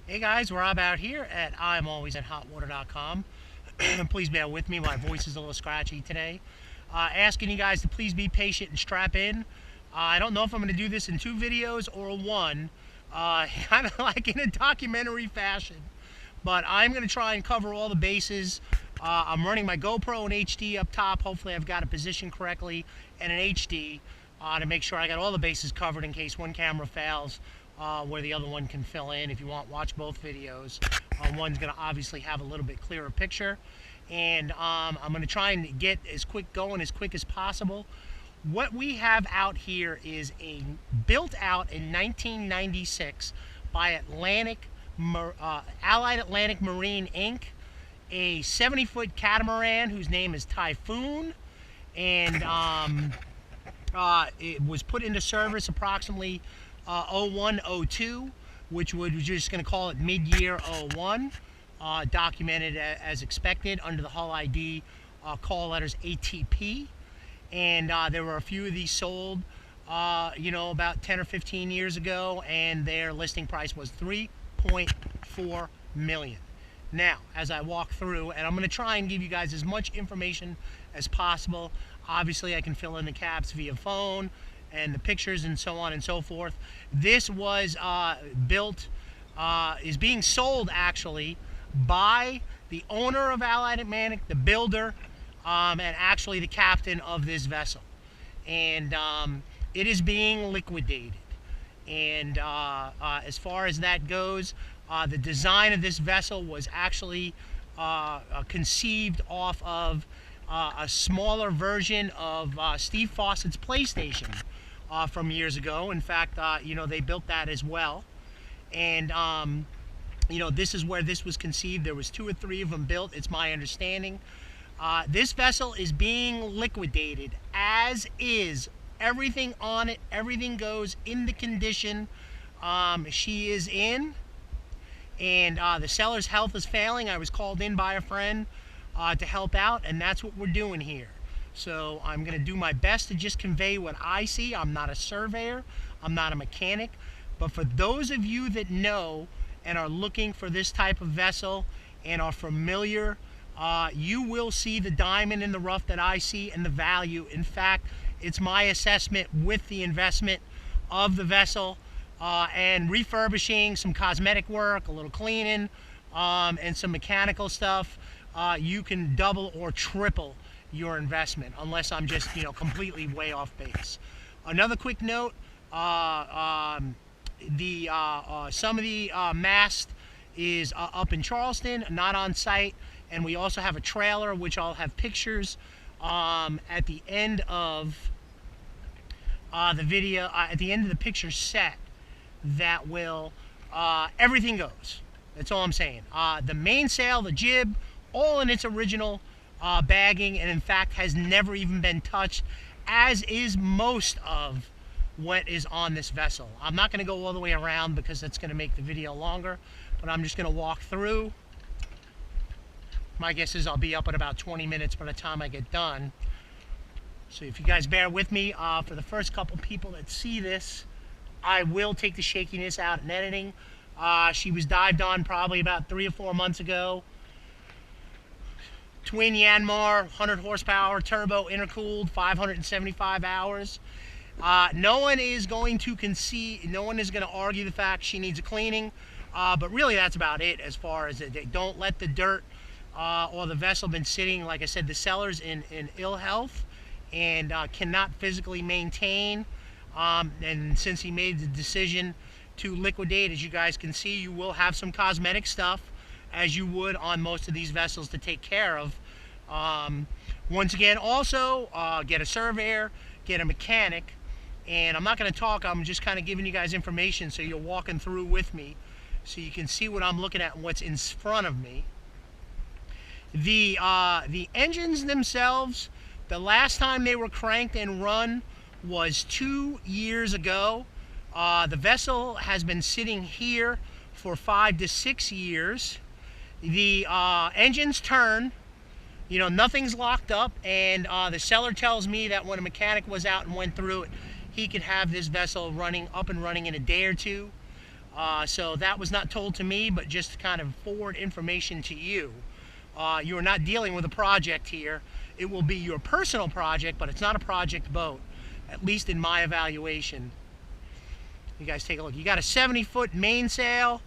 Hey guys, Rob out here at ImAlwaysInHotWater.com. Please bear with me, my voice is a little scratchy today. Asking you guys to please be patient and strap in. I don't know if I'm going to do this in 2 videos or 1, kind of like in a documentary fashion. But I'm going to try and cover all the bases. I'm running my GoPro in HD up top. Hopefully I've got it positioned correctly and in HD to make sure I got all the bases covered in case one camera fails. Where the other one can fill in. If you want, watch both videos. One's going to obviously have a little bit clearer picture. And I'm going to try and get as quick as possible. What we have out here is built out in 1996 by Allied Atlantic Marine Inc., a 70-foot catamaran whose name is Typhoon. And it was put into service approximately 01-02, which we're just going to call it mid-year 01, documented as expected under the hull ID call letters ATP. And there were a few of these sold, about 10 or 15 years ago, and their listing price was $3.4 million. Now, as I walk through, and I'm going to try and give you guys as much information as possible. Obviously, I can fill in the caps via phone, and the pictures and so on and so forth. This was is being sold actually by the owner of Allied Atlantic, the builder, and actually the captain of this vessel. And it is being liquidated. And as far as that goes, the design of this vessel was actually conceived off of a smaller version of Steve Fawcett's PlayStation from years ago. In fact, they built that as well. And, this is where this was conceived. There was 2 or 3 of them built, it's my understanding. This vessel is being liquidated, as is. Everything on it, everything goes in the condition she is in. And the seller's health is failing. I was called in by a friend to help out, and that's what we're doing here. So I'm going to do my best to just convey what I see. I'm not a surveyor. I'm not a mechanic. But for those of you that know and are looking for this type of vessel and are familiar, you will see the diamond in the rough that I see and the value. In fact, it's my assessment with the investment of the vessel and refurbishing, some cosmetic work, a little cleaning, and some mechanical stuff. You can double or triple your investment, unless I'm just completely way off base. Another quick note: some of the mast is up in Charleston, not on site, and we also have a trailer, which I'll have pictures at the end of the video, at the end of the picture set. That will everything goes. That's all I'm saying. The mainsail, the jib, all in its original bagging, and in fact has never even been touched, as is most of what is on this vessel. I'm not going to go all the way around because that's going to make the video longer, but I'm just going to walk through. My guess is I'll be up in about 20 minutes by the time I get done. So if you guys bear with me, for the first couple people that see this, I will take the shakiness out in editing. She was dived on probably about 3 or 4 months ago. Twin Yanmar, 100 horsepower, turbo, intercooled, 575 hours. No one is going to concede, no one is going to argue the fact she needs a cleaning, but really that's about it as far as it. Don't let the dirt or the vessel been sitting. Like I said, the seller's in ill health and cannot physically maintain. And since he made the decision to liquidate, as you guys can see, you will have some cosmetic stuff, as you would on most of these vessels, to take care of. Once again, also get a surveyor, get a mechanic, and I'm not going to talk, I'm just kind of giving you guys information so you're walking through with me so you can see what I'm looking at and what's in front of me. The engines themselves, the last time they were cranked and run was 2 years ago. The vessel has been sitting here for 5 to 6 years. The engines turn, nothing's locked up, and the seller tells me that when a mechanic was out and went through it, he could have this vessel up and running in a day or two. So that was not told to me, but just to kind of forward information to you. You are not dealing with a project here. It will be your personal project, but it's not a project boat, at least in my evaluation. You guys take a look. You got a 70-foot mainsail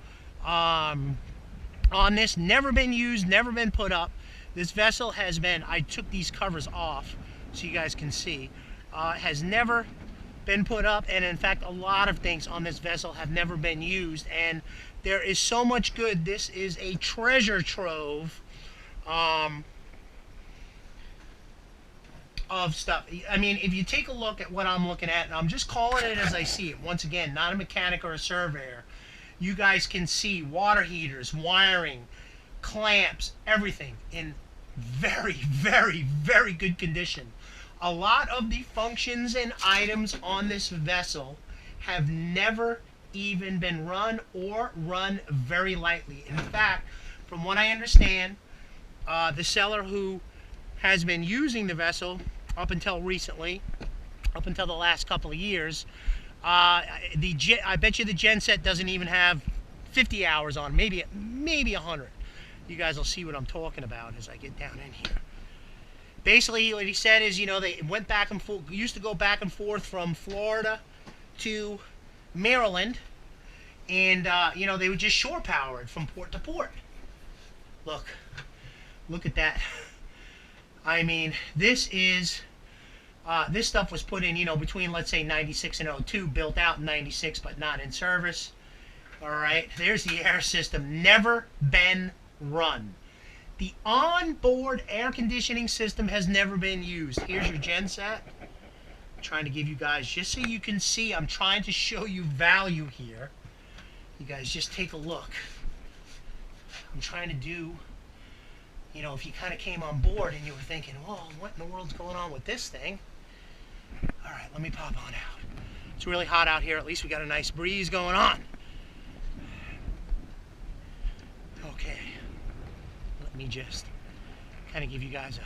on this, never been used, never been put up. This vessel has been, I took these covers off so you guys can see, has never been put up, and in fact a lot of things on this vessel have never been used, and there is so much good. This is a treasure trove of stuff. I mean, if you take a look at what I'm looking at, and I'm just calling it as I see it, once again, not a mechanic or a surveyor, you guys can see water heaters, wiring, clamps, everything in very, very, very good condition. A lot of the functions and items on this vessel have never even been run or run very lightly. In fact, from what I understand, the seller who has been using the vessel up until recently, up until the last couple of years, I bet you the genset doesn't even have 50 hours on, maybe 100. You guys will see what I'm talking about as I get down in here. Basically, what he said is, you know, they went back and forth, used to go back and forth from Florida to Maryland, and you know, they would just shore power it from port to port. Look at that. I mean, this is this stuff was put in, you know, between, let's say, 96 and 02, built out in 96, but not in service. All right, there's the air system, never been run. The onboard air conditioning system has never been used. Here's your genset. I'm trying to give you guys, just so you can see, I'm trying to show you value here. You guys just take a look. I'm trying to do, you know, if you kind of came on board and you were thinking, well, what in the world's going on with this thing? All right, let me pop on out. It's really hot out here. At least we got a nice breeze going on. Okay. Let me just kind of give you guys a,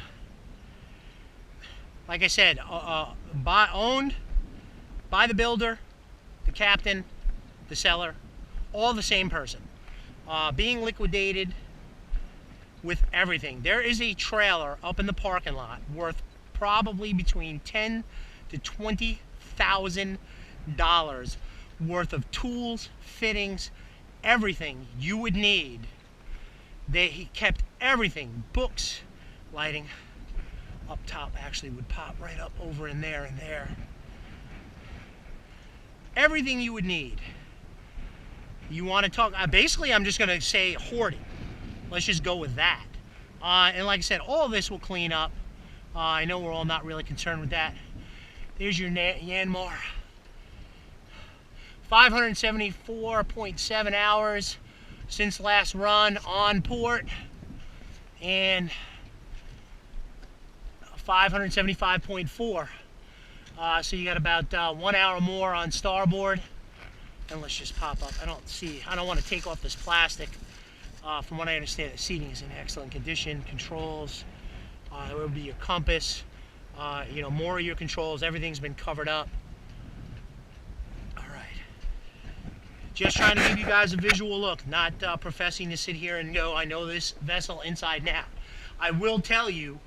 like I said, owned by the builder, the captain, the seller, all the same person. Being liquidated with everything. There is a trailer up in the parking lot worth probably between $10,000 to $20,000 worth of tools, fittings, everything you would need. He kept everything, books, lighting up top actually would pop right up over in there and there. Everything you would need. You want to talk, basically I'm just going to say hoarding. Let's just go with that. And like I said, all this will clean up. I know we're all not really concerned with that. There's your Yanmar. 574.7 hours since last run on port, and 575.4. So you got about 1 hour more on starboard. And let's just pop up. I don't want to take off this plastic. From what I understand, the seating is in excellent condition. Controls, it will be your compass, you know, more of your controls. Everything's been covered up. All right. Just trying to give you guys a visual look, not professing to sit here and go, I know this vessel inside and out. I will tell you,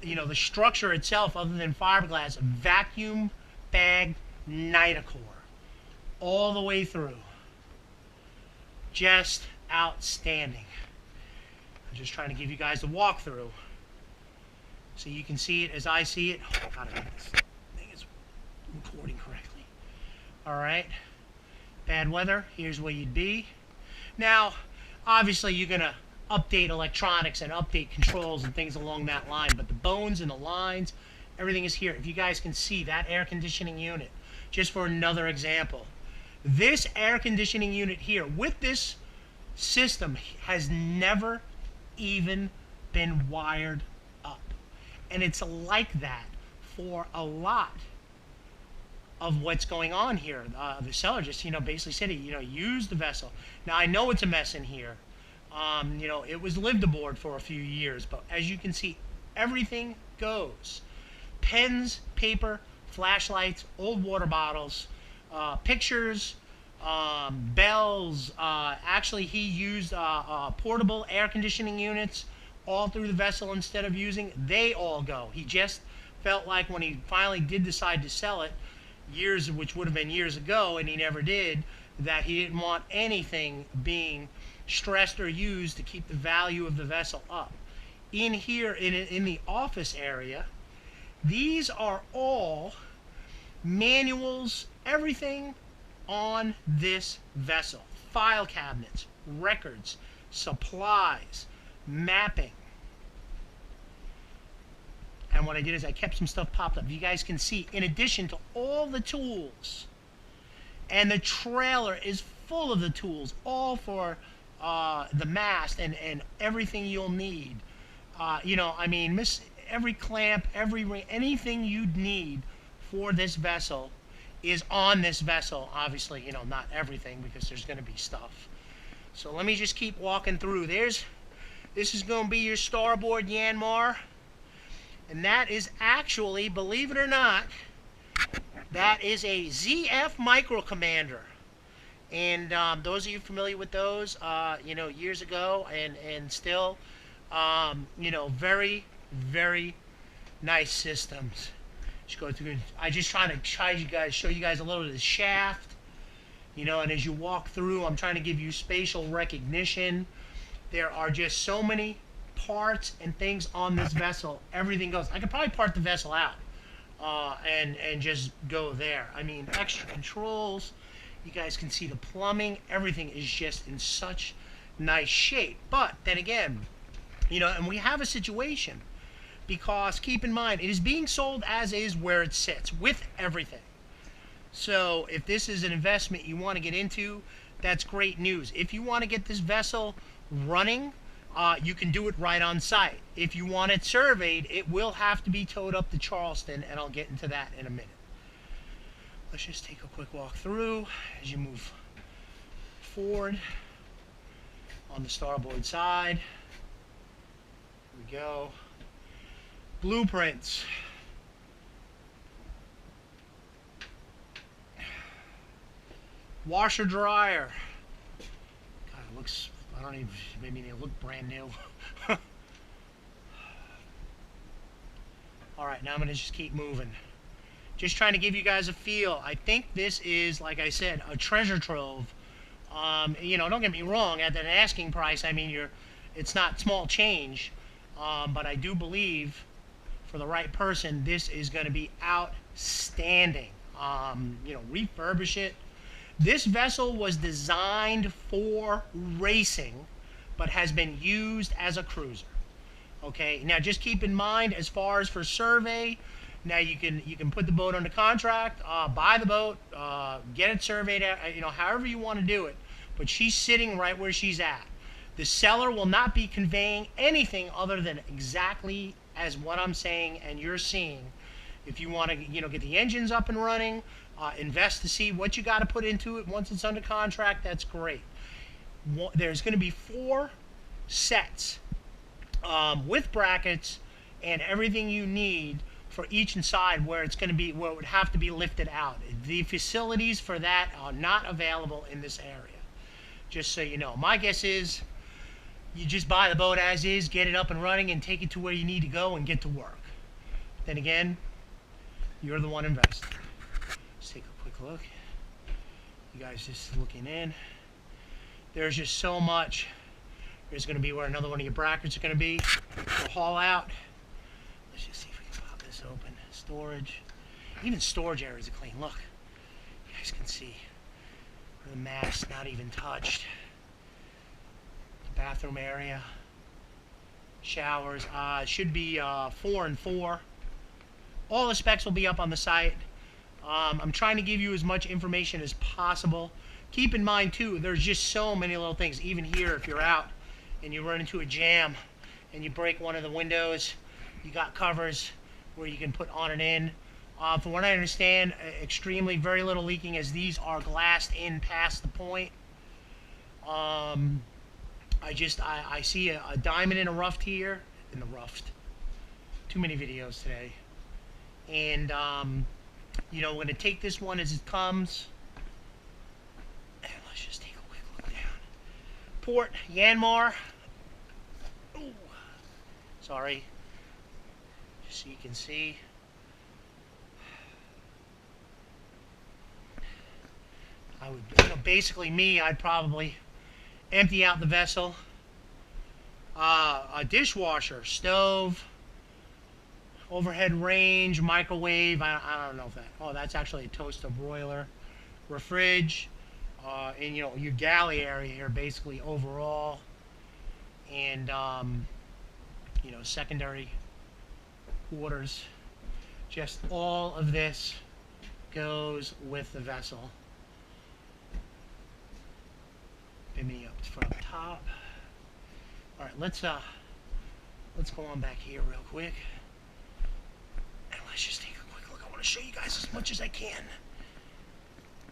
you know, the structure itself, other than fiberglass, vacuum bag Nitacore all the way through. Just outstanding. I'm just trying to give you guys the walkthrough so you can see it as I see it. Oh, God, I think this thing is recording correctly. All right. Bad weather, here's where you'd be. Now, obviously, you're going to update electronics and update controls and things along that line, but the bones and the lines, everything is here. If you guys can see that air conditioning unit, just for another example, this air conditioning unit here with this system has never even been wired up. And it's like that for a lot of what's going on here. The seller just, you know, basically said, you know, use the vessel. Now, I know it's a mess in here. You know, it was lived aboard for a few years, but as you can see, everything goes. Pens, paper, flashlights, old water bottles, pictures, bells. Actually, he used portable air conditioning units all through the vessel instead of using. They all go. He just felt like when he finally did decide to sell it, which would have been years ago, and he never did, that he didn't want anything being stressed or used to keep the value of the vessel up. In here, in the office area, these are all manuals, everything on this vessel. File cabinets, records, supplies, mapping. And what I did is I kept some stuff popped up. You guys can see, in addition to all the tools, and the trailer is full of the tools, all for the mast and everything you'll need. You know, I mean, every clamp, every ring, anything you'd need for this vessel is on this vessel. Obviously, you know, not everything, because there's going to be stuff. So let me just keep walking through. This is going to be your starboard Yanmar. And that is actually, believe it or not, that is a ZF Micro Commander. And those of you familiar with those, you know, years ago and still, you know, very, very nice systems. Just go through. I just trying to show you guys a little of the shaft, you know. And as you walk through, I'm trying to give you spatial recognition. There are just so many parts and things on this vessel. Everything goes. I could probably part the vessel out and just go there. I mean, extra controls. You guys can see the plumbing. Everything is just in such nice shape. But then again, you know, and we have a situation, because keep in mind, it is being sold as is where it sits with everything. So if this is an investment you want to get into, that's great news. If you want to get this vessel running, you can do it right on site. If you want it surveyed, it will have to be towed up to Charleston, and I'll get into that in a minute. Let's just take a quick walk through as you move forward on the starboard side. Here we go. Blueprints. Washer dryer. God, it looks, I don't even, maybe they look brand new. Alright, now I'm going to just keep moving. Just trying to give you guys a feel. I think this is, like I said, a treasure trove. You know, don't get me wrong, at an asking price, I mean, it's not small change. But I do believe, for the right person, this is going to be outstanding. You know, refurbish it. This vessel was designed for racing, but has been used as a cruiser. Okay, now just keep in mind, as far as for survey, now you can put the boat under contract, buy the boat, get it surveyed, you know, however you want to do it. But she's sitting right where she's at. The seller will not be conveying anything other than exactly as what I'm saying and you're seeing. If you want to, you know, get the engines up and running, invest to see what you got to put into it once it's under contract, that's great. There's going to be 4 sets with brackets and everything you need for each inside, where it's going to be, where it would have to be lifted out. The facilities for that are not available in this area, just so you know. My guess is you just buy the boat as is, get it up and running, and take it to where you need to go and get to work. Then again, you're the one investing. Let's take a quick look. You guys just looking in. There's just so much. There's going to be where another one of your brackets are going to be. We'll haul out. Let's just see if we can pop this open. Storage. Even storage areas are clean. Look. You guys can see the mast not even touched. The bathroom area. Showers. It should be 4 and 4. All the specs will be up on the site. I'm trying to give you as much information as possible. Keep in mind, too, there's just so many little things. Even here, if you're out and you run into a jam and you break one of the windows, you got covers where you can put on and in. From what I understand, extremely very little leaking, as these are glassed in past the point. I see a diamond in a ruft here. In the ruft. Too many videos today. And, you know, we're going to take this one as it comes. port Yanmar. Ooh, sorry, just so you can see. I would, basically me, I'd probably empty out the vessel. A dishwasher, stove, overhead range, microwave. I don't know if that. Oh, that's actually a toaster broiler, fridge, and your galley area here, basically overall, and secondary quarters. Just all of this goes with the vessel. Bimini up top. All right, let's go on back here real quick, and let's just take a quick look. I want to show you guys as much as I can.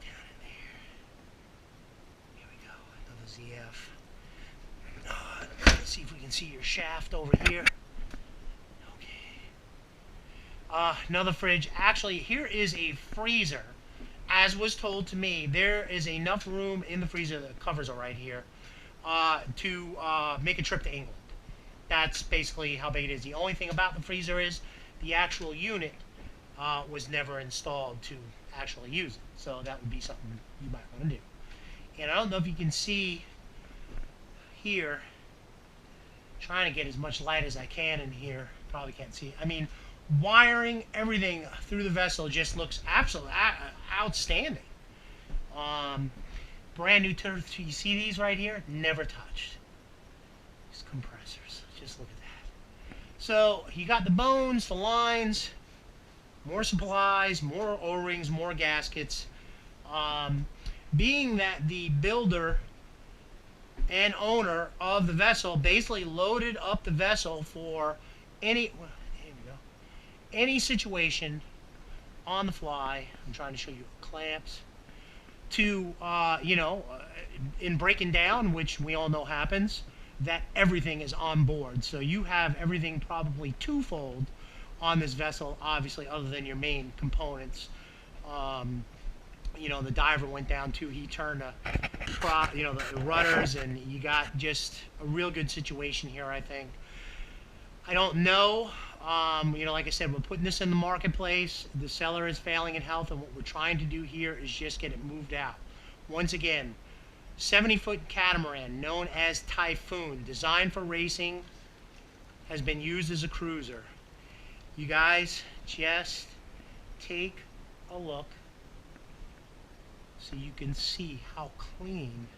Down in there. Here we go. Another ZF. Let's see if we can see your shaft over here. Okay. Another fridge. Actually, here is a freezer. As was told to me, there is enough room in the freezer, the covers are right here, to make a trip to England. That's basically how big it is. The only thing about the freezer is the actual unit was never installed to actually use it. So that would be something you might want to do. And I don't know if you can see here, trying to get as much light as I can in here. Probably can't see. I mean, wiring, everything through the vessel just looks absolutely outstanding. Brand new turf. You see these right here? Never touched. These compressors. Just look at that. So you got the bones, the lines, more supplies, more O-rings, more gaskets. Being that the builder and owner of the vessel basically loaded up the vessel for any situation on the fly. I'm trying to show you clamps to in breaking down, which we all know happens, that everything is on board. So you have everything probably twofold on this vessel, obviously, other than your main components. The diver went down too. He turned the rudders, and you got just a real good situation here, I think. I don't know. Like I said, we're putting this in the marketplace. The seller is failing in health, and what we're trying to do here is just get it moved out. Once again, 70-foot catamaran known as Typhoon, designed for racing, has been used as a cruiser. You guys just take a look so you can see how clean.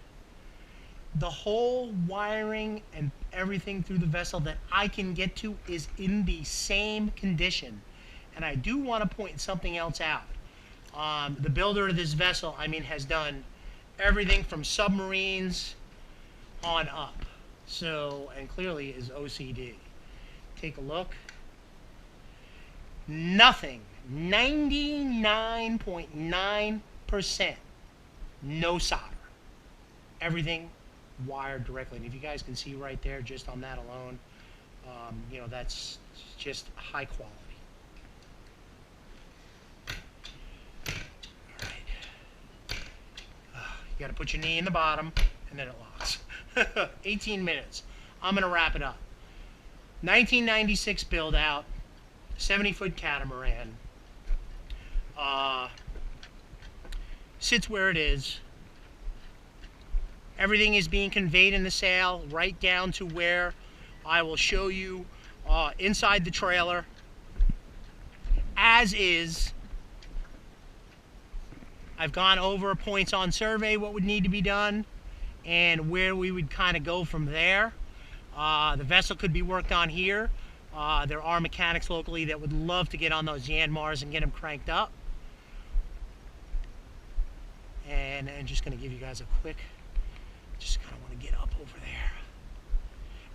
The whole wiring and everything through the vessel that I can get to is in the same condition. And I do want to point something else out. The builder of this vessel, has done everything from submarines on up. So, and clearly is OCD. Take a look. Nothing. 99.9% no solder. Everything wired directly. And if you guys can see right there, just on that alone, that's just high quality. All right. You got to put your knee in the bottom, and then it locks. 18 minutes. I'm going to wrap it up. 1996 build out, 70-foot catamaran. Sits where it is. Everything is being conveyed in the sail right down to where I will show you inside the trailer as is. I've gone over points on survey, what would need to be done, and where we would kind of go from there. The vessel could be worked on here. There are mechanics locally that would love to get on those Yanmars and get them cranked up. And I'm just going to give you guys a quick, just kind of want to get up over there.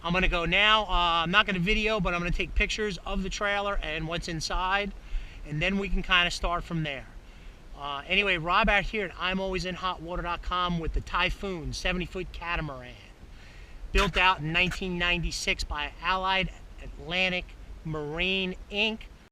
I'm going to go now. I'm not going to video, but I'm going to take pictures of the trailer and what's inside, and then we can kind of start from there. Anyway, Rob out here at ImAlwaysInHotWater.com with the Typhoon 70-foot catamaran. Built out in 1996 by Allied Atlantic Marine Inc.